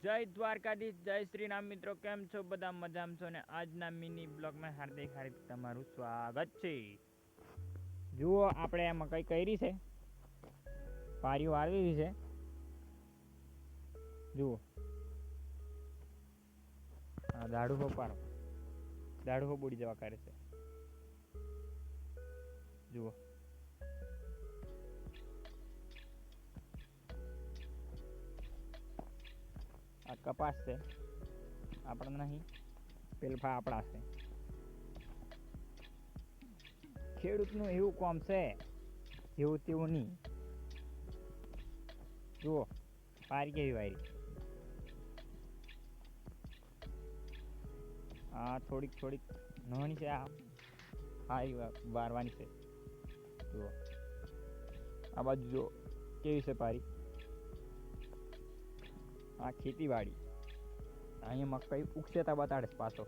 જય દ્વારકાધીશ, જય શ્રી રામ. મિત્રો કેમ છો? બધા મજામાં છો ને? આજના મિની બ્લોગમાં હાર્દિક તમારું સ્વાગત છે. જુઓ, આપણે આ મકાઈ કરી છે, પારીઓ આવી છે. જુઓ, હા, દાડુ હો પારો, દાડુ હો બુડી જવા કરે છે. જુઓ, આ કપાસ છે, આપણા નહીં, પેલફા આપણા છે. ખેડૂતનું એવું કામ છે, જેવું તેવું નહીં. જુઓ, પારી કેવી વાયરી, આ થોડીક નાની છે, આ હારી વારવાની છે. જુઓ, આ બાજુ જુઓ કેવી છે પારી. આ ખેતીવાડી, અહીંયા મકાઈ ઉગશે તા બતાડે પાછો.